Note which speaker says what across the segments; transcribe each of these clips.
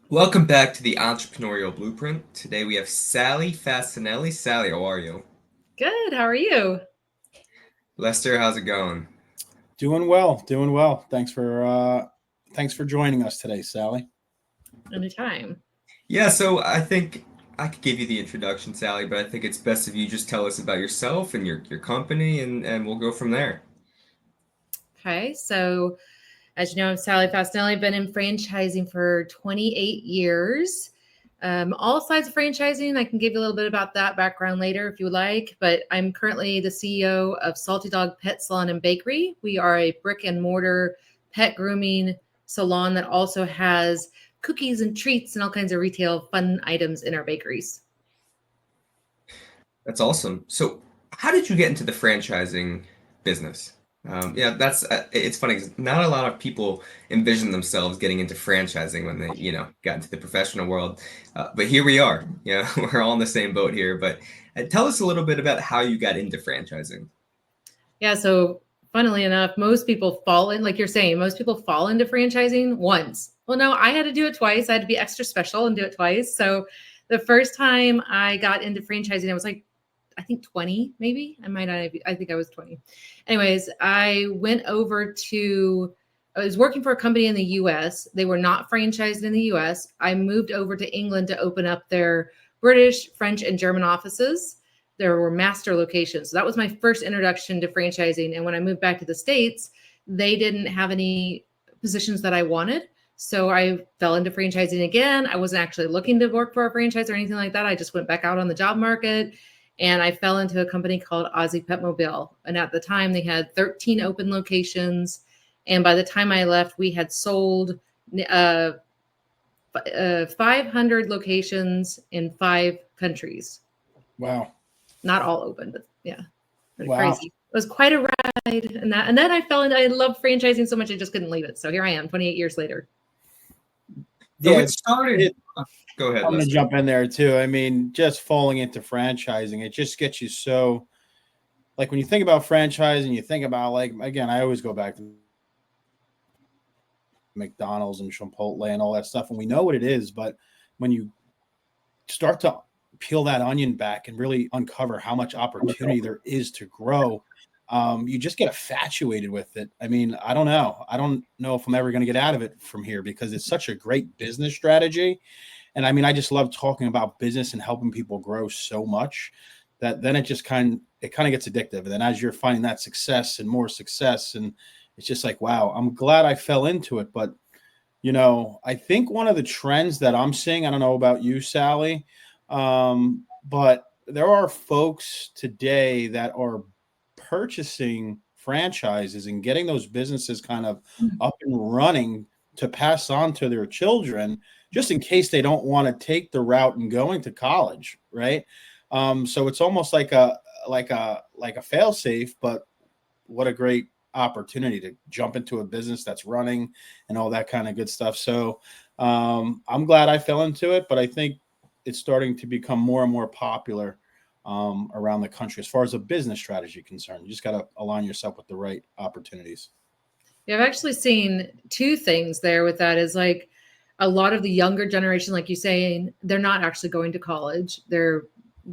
Speaker 1: Welcome back to the Entrepreneurial Blueprint. Today we have Sally Fascinelli. Sally, how are you?
Speaker 2: Good. How are you?
Speaker 1: Lester, how's it going?
Speaker 3: Doing well, doing well. Thanks for joining us today, Sally.
Speaker 2: Anytime.
Speaker 1: So I think I could give you the introduction, Sally, but I think it's best if you just tell us about yourself and your company, and we'll go from there.
Speaker 2: Okay. So, as you know, I'm Sally Fascinelli. I've been in franchising for 28 years. All sides of franchising. I can give you a little bit about that background later if you would like. But I'm currently the CEO of Salty Dawg Pet Salon and Bakery. We are a brick and mortar pet grooming salon that also has cookies and treats and all kinds of retail fun items in our bakeries.
Speaker 1: That's awesome. So, how did you get into the franchising business? Yeah, that's it's funny 'cause not a lot of people envision themselves getting into franchising when they, got into the professional world. But here we are. We're all in the same boat here. But tell us a little bit about how you got into franchising.
Speaker 2: Yeah, so funnily enough, most people fall in, like you're saying, most people fall into franchising once. Well, no, I had to do it twice. I had to be extra special and do it twice. So the first time I got into franchising, I was like, I think 20, maybe. I might not be, I think I was 20. Anyways, I was working for a company in the US. They were not franchised in the US. I moved over to England to open up their British, French, and German offices. There were master locations. So that was my first introduction to franchising. And when I moved back to the States, they didn't have any positions that I wanted. So I fell into franchising again. I wasn't actually looking to work for a franchise or anything like that. I just went back out on the job market and I fell into a company called Aussie Pet Mobile. And at the time, they had 13 open locations. And by the time I left, we had sold uh, 500 locations in 5 countries.
Speaker 3: Wow,
Speaker 2: Not all open, but yeah, pretty
Speaker 3: wow.
Speaker 2: crazy. It was quite a ride, and then I fell into. I love franchising so much I just couldn't leave it. So here I am, 28 years later.
Speaker 1: So
Speaker 3: Yeah,
Speaker 1: it started. Go ahead,
Speaker 3: I'm gonna
Speaker 1: Lester.
Speaker 3: jump in there too. I mean, just falling into franchising, it just gets you so like when you think about franchising, you think about like again, I always go back to McDonald's and Chipotle and all that stuff, and we know what it is, but when you start to peel that onion back and really uncover how much opportunity there is to grow, you just get infatuated with it. I mean, I don't know. I don't know if I'm ever going to get out of it from here because it's such a great business strategy. And I mean, I just love talking about business and helping people grow so much that then it kind of gets addictive. And then as you're finding that success and more success, and it's just like, wow, I'm glad I fell into it. But I think one of the trends that I'm seeing, I don't know about you, Sally, but there are folks today that are purchasing franchises and getting those businesses kind of up and running to pass on to their children, just in case they don't want to take the route and going to college, right? So it's almost like a fail safe, but what a great opportunity to jump into a business that's running and all that kind of good stuff. So I'm glad I fell into it, but I think it's starting to become more and more popular around the country as far as a business strategy concerned. You just got to align yourself with the right opportunities.
Speaker 2: Yeah, I've actually seen two things there with that is like a lot of the younger generation, like you saying, they're not actually going to college. They're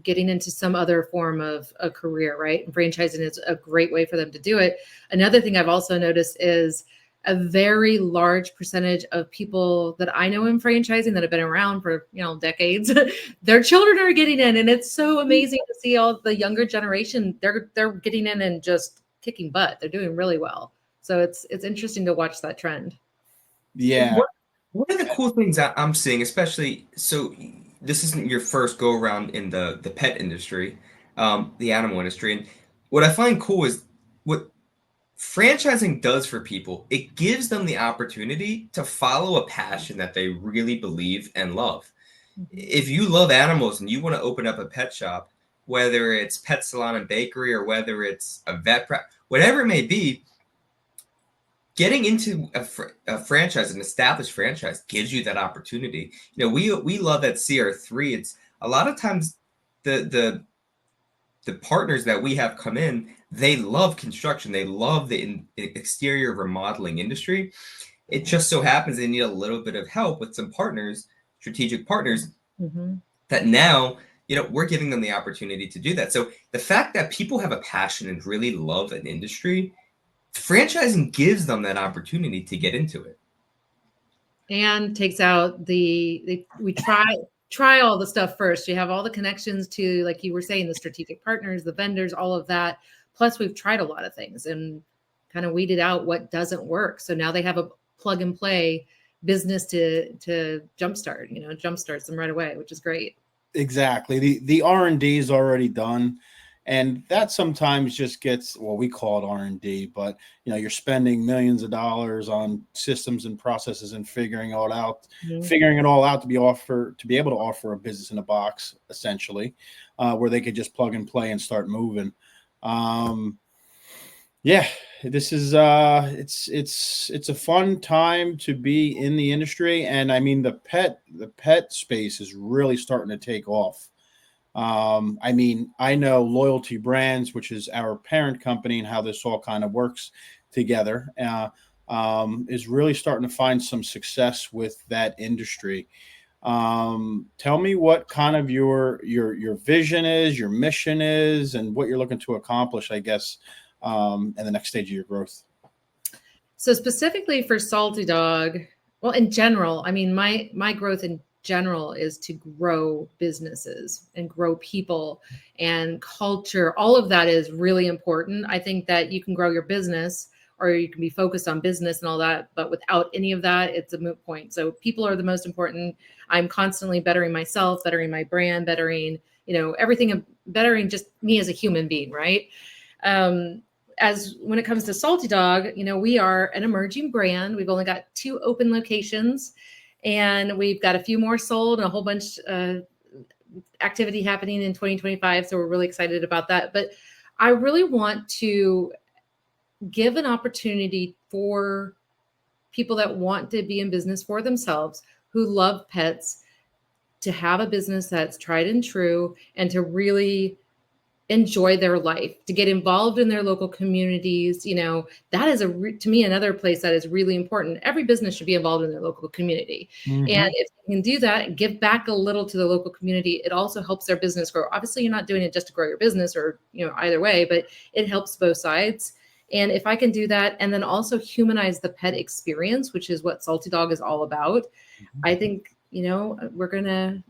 Speaker 2: getting into some other form of a career, right? And franchising is a great way for them to do it. Another thing I've also noticed is a very large percentage of people that I know in franchising that have been around for, decades, their children are getting in. And it's so amazing to see all the younger generation. They're getting in and just kicking butt. They're doing really well. So it's interesting to watch that trend.
Speaker 3: Yeah.
Speaker 1: What One of the cool things that I'm seeing, especially this isn't your first go around in the pet industry, the animal industry, and what I find cool is what franchising does for people. It gives them the opportunity to follow a passion that they really believe and love.
Speaker 2: Mhm.
Speaker 1: If you love animals and you want to open up a pet shop, whether it's pet salon and bakery or whether it's a whatever it may be, getting into a franchise, an established franchise, gives you that opportunity. We love at CR3. It's a lot of times the the partners that we have come in, they love construction. They love the exterior remodeling industry. It just so happens they need a little bit of help with some partners strategic partners
Speaker 2: Mm-hmm.
Speaker 1: that now, we're giving them the opportunity to do that. So the fact that people have a passion and really love an industry, franchising gives them that opportunity to get into it.
Speaker 2: And takes out we try all the stuff first. You have all the connections to, like you were saying, the strategic partners, the vendors, all of that. Plus we've tried a lot of things and kind of weeded out what doesn't work. So now they have a plug and play business to jumpstart them right away, which is great.
Speaker 3: Exactly. The R&D is already done. And that sometimes just gets, well, we call it R&D, but you're spending millions of dollars on systems and processes and figuring it all out to be able to offer a business in a box, essentially, where they could just plug and play and start moving. Yeah, this is it's a fun time to be in the industry, and I mean the pet space is really starting to take off. I mean, I know Loyalty Brands, which is our parent company, and how this all kind of works together, is really starting to find some success with that industry. Tell me what kind of your vision is, your mission is, and what you're looking to accomplish, I guess, in the next stage of your growth.
Speaker 2: So specifically for Salty Dawg, well, in general, I mean, my growth in general is to grow businesses and grow people and culture. All of that is really important. I think that you can grow your business or you can be focused on business and all that, but without any of that, it's a moot point. So people are the most important. I'm constantly bettering myself, bettering my brand, bettering, everything, bettering just me as a human being, right? As when it comes to Salty Dawg, we are an emerging brand. We've only got 2 open locations, and we've got a few more sold and a whole bunch activity happening in 2025. So we're really excited about that. But I really want to give an opportunity for people that want to be in business for themselves, who love pets, to have a business that's tried and true and to really enjoy their life, to get involved in their local communities. That is to me, another place that is really important. Every business should be involved in their local community. Mm-hmm. And if you can do that and give back a little to the local community, it also helps their business grow. Obviously, you're not doing it just to grow your business or, either way, but it helps both sides. And if I can do that and then also humanize the pet experience, which is what Salty Dawg is all about, mm-hmm. I think, we're going to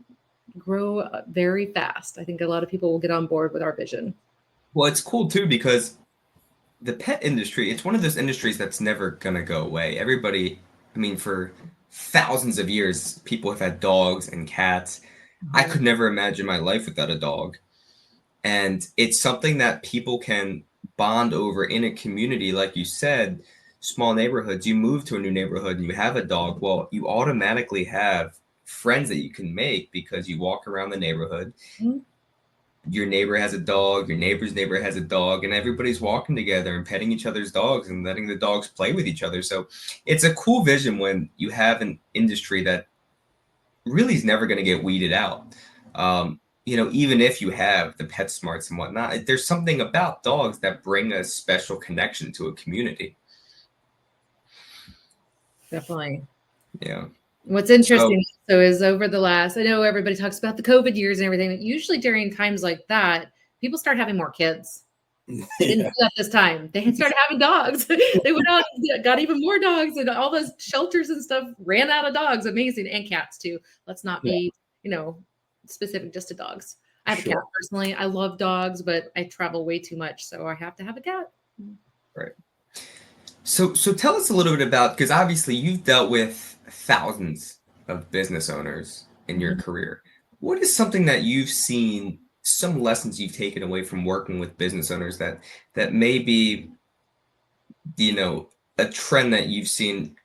Speaker 2: grow very fast. I think a lot of people will get on board with our vision.
Speaker 1: Well, it's cool too, because the pet industry, it's one of those industries that's never going to go away. Everybody, I mean, for thousands of years, people have had dogs and cats. Mm-hmm. I could never imagine my life without a dog. And it's something that people can bond over in a community. Like you said, small neighborhoods, you move to a new neighborhood and you have a dog. Well, you automatically have friends that you can make because you walk around the neighborhood. Mm-hmm. Your neighbor has a dog, your neighbor's neighbor has a dog, and everybody's walking together and petting each other's dogs and letting the dogs play with each other. So it's a cool vision when you have an industry that really is never going to get weeded out. Even if you have the pet smarts and whatnot, there's something about dogs that bring a special connection to a community.
Speaker 2: Definitely.
Speaker 1: Yeah.
Speaker 2: What's interesting is over the last, I know everybody talks about the COVID years and everything, but usually during times like that, people start having more kids. They didn't do that this time. They had started having dogs. They went out and got even more dogs, and all those shelters and stuff ran out of dogs. Amazing. And cats too. Let's not be, specific just to dogs. I have a cat personally. I love dogs, but I travel way too much, so I have to have a cat.
Speaker 1: Right. So tell us a little bit about, because obviously you've dealt with thousands of business owners in your career. What is something that you've seen, some lessons you've taken away from working with business owners that may be, a trend that you've seen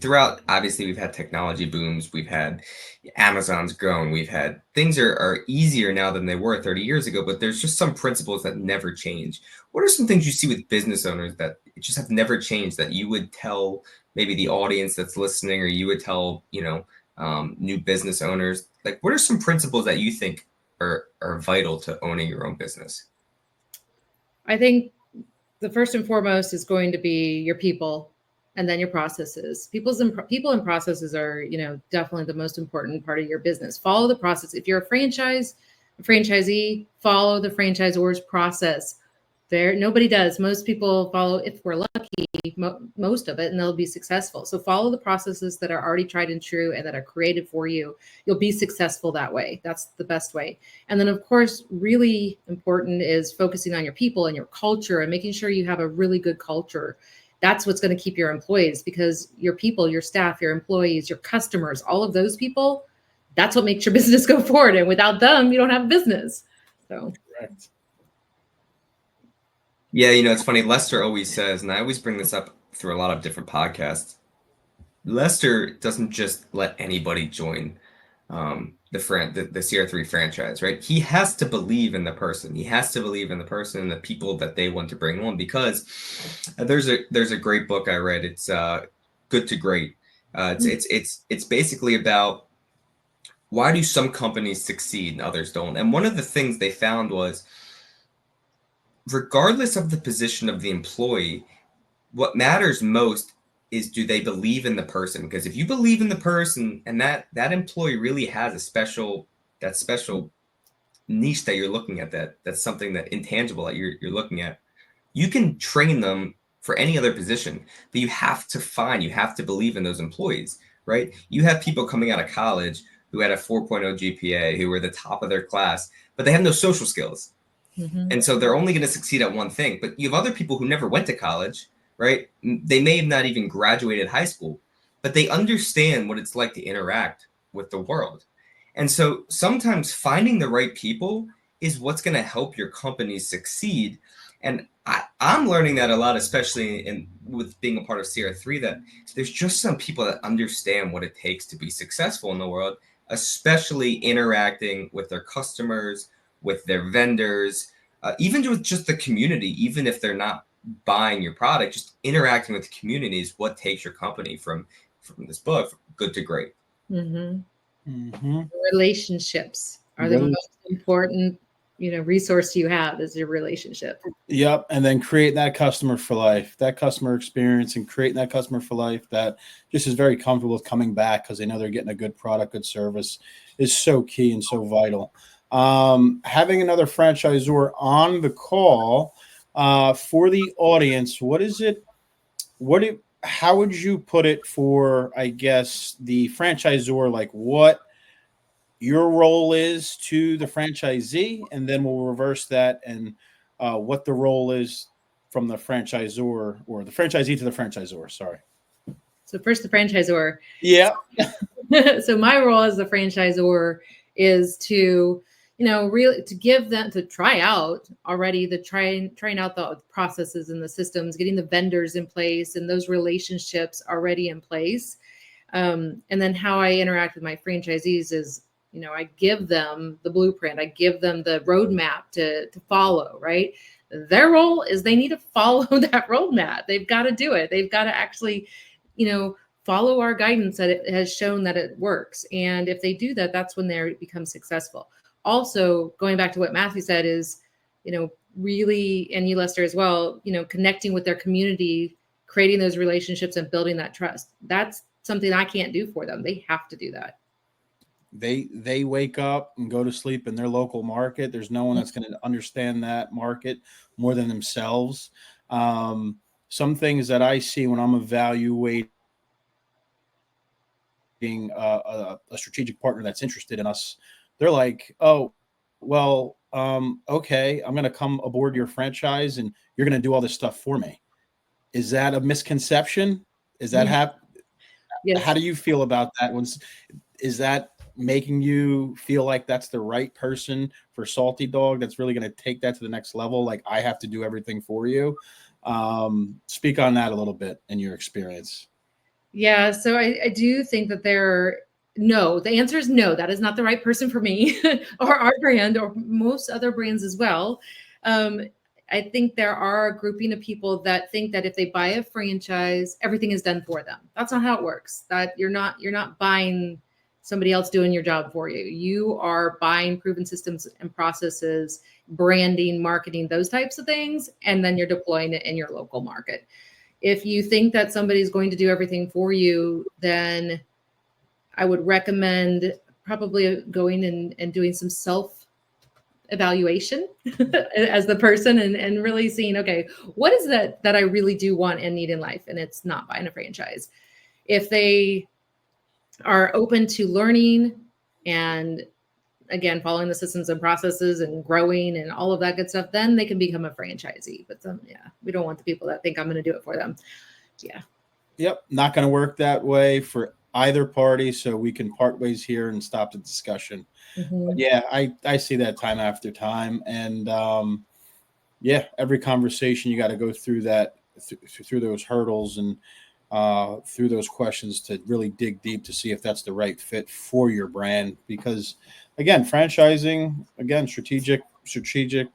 Speaker 1: throughout? Obviously, we've had technology booms, we've had Amazon's grown, we've had things are easier now than they were 30 years ago, but there's just some principles that never change. What are some things you see with business owners that just have never changed that you would tell maybe the audience that's listening, or you would tell, new business owners? Like, what are some principles that you think are vital to owning your own business?
Speaker 2: I think the first and foremost is going to be your people. and then your processes. People and processes are, definitely the most important part of your business. Follow the process. If you're a franchisee, follow the franchisor's process. Nobody does. Most people follow, if we're lucky, most of it, and they'll be successful. So follow the processes that are already tried and true and that are created for you. You'll be successful that way. That's the best way. And then, of course, really important is focusing on your people and your culture and making sure you have a really good culture. That's what's going to keep your employees, because your people, your staff, your employees, your customers, all of those people, that's what makes your business go forward. And without them, you don't have a business. So.
Speaker 3: Correct.
Speaker 1: Yeah, it's funny. Lester always says, and I always bring this up through a lot of different podcasts, Lester doesn't just let anybody join the CR3 franchise, right? He has to believe in the person. He has to believe in the person and the people that they want to bring on, because there's a great book I read. It's Good to Great. It's basically about why do some companies succeed and others don't. And one of the things they found was, regardless of the position of the employee, what matters most is, do they believe in the person? Because if you believe in the person and that employee really has that special niche that you're looking at, that's something that intangible that you're looking at, you can train them for any other position, but you have to believe in those employees, right? You have people coming out of college who had a 4.0 GPA, who were the top of their class, but they have no social skills.
Speaker 2: Mm-hmm.
Speaker 1: And so they're only going to succeed at one thing. But you have other people who never went to college, right? They may have not even graduated high school, but they understand what it's like to interact with the world. And so sometimes finding the right people is what's going to help your company succeed. And I'm learning that a lot, especially with being a part of CR3, that there's just some people that understand what it takes to be successful in the world, especially interacting with their customers, with their vendors, even with just the community. Even if they're not buying your product, just interacting with the community is what takes your company from this book, from good to great.
Speaker 2: Mm-hmm.
Speaker 3: Mm-hmm.
Speaker 2: Relationships are the most important, resource you have, is your relationship.
Speaker 3: Yep. And then create that customer for life, that customer experience, and creating that customer for life that just is very comfortable with coming back because they know they're getting a good product, good service, is so key and so vital. Having another franchisor on the call for the audience, how would you put it for, I guess, the franchisor, like what your role is to the franchisee, and then we'll reverse that and what the role is from the franchisor, or the franchisee to the franchisor. Sorry.
Speaker 2: So first, the franchisor.
Speaker 3: Yeah.
Speaker 2: So my role as the franchisor is to, really to give them, to try out already, trying out the processes and the systems, getting the vendors in place and those relationships already in place. And then how I interact with my franchisees is, I give them the blueprint. I give them the roadmap to follow, right? Their role is they need to follow that roadmap. They've got to do it. They've got to actually, follow our guidance that it has shown that it works. And if they do that, that's when they become successful. Also, going back to what Matthew said is, really, and you, Lester, as well, connecting with their community, creating those relationships and building that trust. That's something I can't do for them. They have to do that.
Speaker 3: They wake up and go to sleep in their local market. There's no one that's going to understand that market more than themselves. Some things that I see when I'm evaluating a strategic partner that's interested in us, they're like, oh, well, okay, I'm going to come aboard your franchise and you're going to do all this stuff for me. Is that a misconception? Is that
Speaker 2: Yes.
Speaker 3: How do you feel about that? Is that making you feel like that's the right person for Salty Dawg, that's really going to take that to the next level? Like, I have to do everything for you. Speak on that a little bit in your experience.
Speaker 2: Yeah. So I do think that the answer is no, that is not the right person for me or our brand or most other brands as well. I think there are a grouping of people that think that if they buy a franchise, everything is done for them. That's not how it works. That you're not buying somebody else doing your job for you. You are buying proven systems and processes, branding, marketing, those types of things, and then you're deploying it in your local market. If you think that somebody's going to do everything for you, then I would recommend probably going and doing some self evaluation as the person and really seeing, okay, what is that I really do want and need in life? And it's not buying a franchise. If they are open to learning and again, following the systems and processes and growing and all of that good stuff, then they can become a franchisee. But we don't want the people that think I'm going to do it for them. Yeah.
Speaker 3: Yep. Not going to work that way for either party. So we can part ways here and stop the discussion.
Speaker 2: Mm-hmm.
Speaker 3: Yeah, I see that time after time. And every conversation you got to go through that, through those hurdles and through those questions to really dig deep to see if that's the right fit for your brand. Because again, franchising, strategic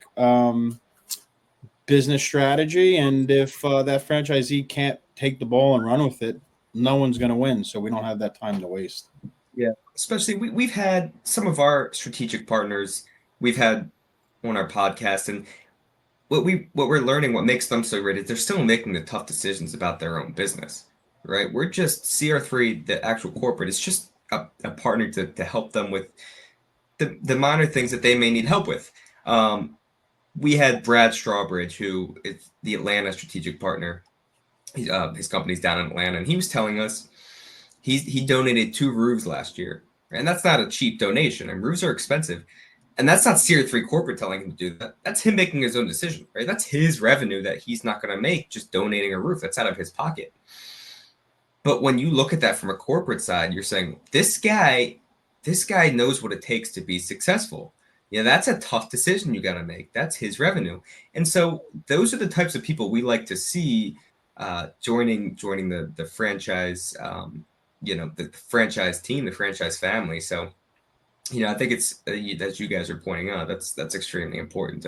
Speaker 3: business strategy. And if that franchisee can't take the ball and run with it, no one's going to win. So we don't have that time to waste.
Speaker 1: Yeah. Especially we've had some of our strategic partners we've had on our podcast, and what we're learning, what makes them so great is they're still making the tough decisions about their own business, right? We're just CR3, the actual corporate, is just a partner to help them with the minor things that they may need help with. We had Brad Strawbridge, who is the Atlanta strategic partner. His company's down in Atlanta, and he was telling us he donated 2 roofs last year, and that's not a cheap donation. And roofs are expensive, and that's not CR3 corporate telling him to do that. That's him making his own decision, right? That's his revenue that he's not going to make just donating a roof. That's out of his pocket. But when you look at that from a corporate side, you're saying this guy knows what it takes to be successful. Yeah, that's a tough decision you got to make. That's his revenue. And so those are the types of people we like to see joining the franchise, the franchise team, the franchise family. So, I think it's as you guys are pointing out, that's extremely important.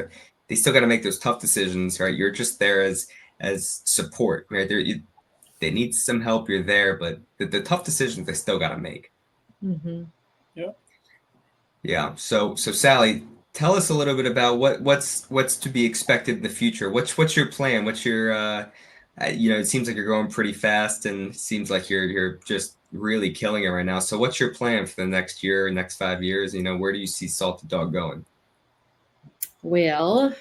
Speaker 1: They still got to make those tough decisions, right? You're just there as support, right? They need some help. You're there, but the tough decisions they still got to make.
Speaker 2: Mm-hmm.
Speaker 3: Yeah.
Speaker 1: Yeah. So Sally, tell us a little bit about what's to be expected in the future. What's your plan? What's your it seems like you're going pretty fast, and it seems like you're just really killing it right now. So what's your plan for the next year, next 5 years? Where do you see Salty Dawg going?
Speaker 2: Well,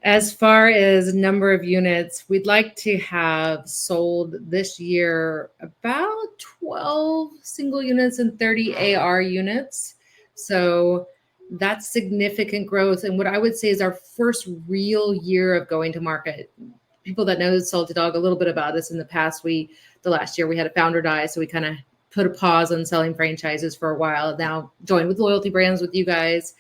Speaker 2: as far as number of units, we'd like to have sold this year about 12 single units and 30 AR units. So that's significant growth. And what I would say is our first real year of going to market. People that know Salty Dawg a little bit about us in the past, the last year we had a founder die. So we kind of put a pause on selling franchises for a while. Now joined with loyalty brands with you guys.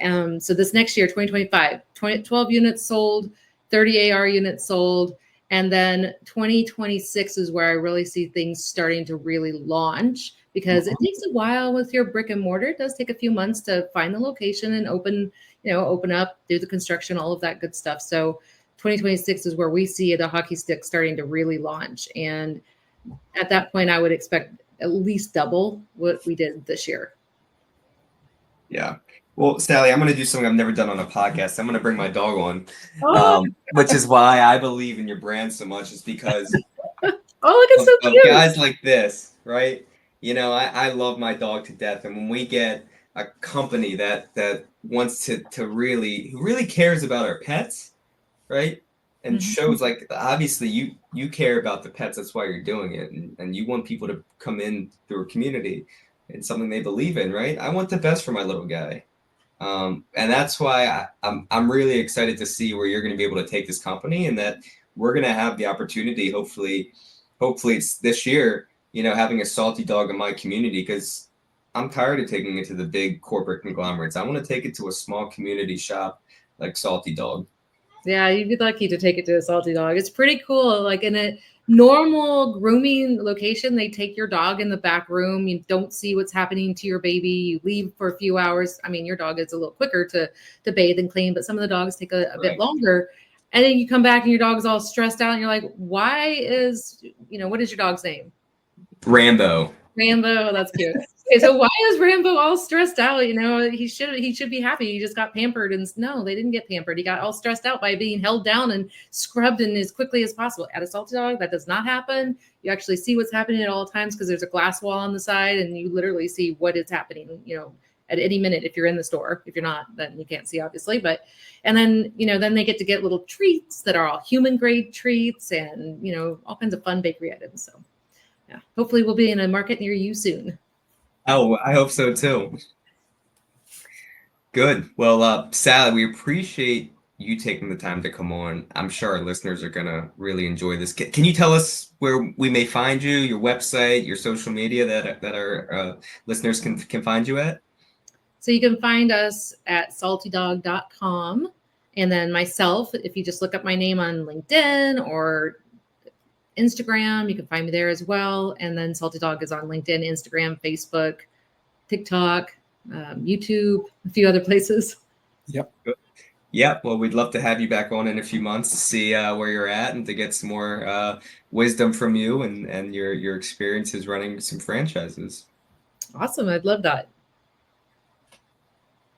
Speaker 2: So this next year, 2025, 12 units sold, 30 AR units sold. And then 2026 is where I really see things starting to really launch, because it takes a while with your brick and mortar. It does take a few months to find the location and open up, do the construction, all of that good stuff. So 2026 is where we see the hockey stick starting to really launch. And at that point, I would expect at least double what we did this year.
Speaker 1: Yeah. Well, Sally, I'm going to do something I've never done on a podcast. I'm going to bring my dog on, which is why I believe in your brand so much, is because
Speaker 2: look, it's so cute.
Speaker 1: Guys like this, right? I love my dog to death. And when we get a company that wants to really cares about our pets, right? And shows, like, obviously you care about the pets. That's why you're doing it. And you want people to come in through a community. It's something they believe in, right? I want the best for my little guy. And that's why I'm really excited to see where you're going to be able to take this company, and that we're going to have the opportunity, hopefully it's this year, having a Salty Dawg in my community, because I'm tired of taking it to the big corporate conglomerates. I want to take it to a small community shop like Salty Dawg.
Speaker 2: Yeah, you'd be lucky to take it to a Salty Dawg. It's pretty cool. Like in a normal grooming location, they take your dog in the back room. You don't see what's happening to your baby. You leave for a few hours. I mean, your dog is a little quicker to bathe and clean, but some of the dogs take a bit longer. And then you come back and your dog's all stressed out. And you're like, why is, what is your dog's name?
Speaker 1: Rambo.
Speaker 2: Rambo, that's cute. Okay, so why is Rambo all stressed out? You know, he should be happy. He just got pampered, and no, they didn't get pampered. He got all stressed out by being held down and scrubbed in as quickly as possible. At a Salty Dog, that does not happen. You actually see what's happening at all times because there's a glass wall on the side, and you literally see what is happening. You know, at any minute if you're in the store. If you're not, then you can't see, obviously. But and then then they get little treats that are all human grade treats, and all kinds of fun bakery items. So yeah, hopefully we'll be in a market near you soon.
Speaker 1: Oh, I hope so too. Good. Well, Sally, we appreciate you taking the time to come on. I'm sure our listeners are gonna really enjoy this. Can you tell us where we may find you, your website, your social media that our listeners can find you at?
Speaker 2: So you can find us at saltydawg.com. And then myself, if you just look up my name on LinkedIn or Instagram, you can find me there as well. And then Salty Dawg is on LinkedIn, Instagram, Facebook, TikTok, YouTube, a few other places.
Speaker 3: Yep.
Speaker 1: Yeah, well, we'd love to have you back on in a few months to see where you're at and to get some more wisdom from you and your experiences running some franchises.
Speaker 2: Awesome. I'd love that.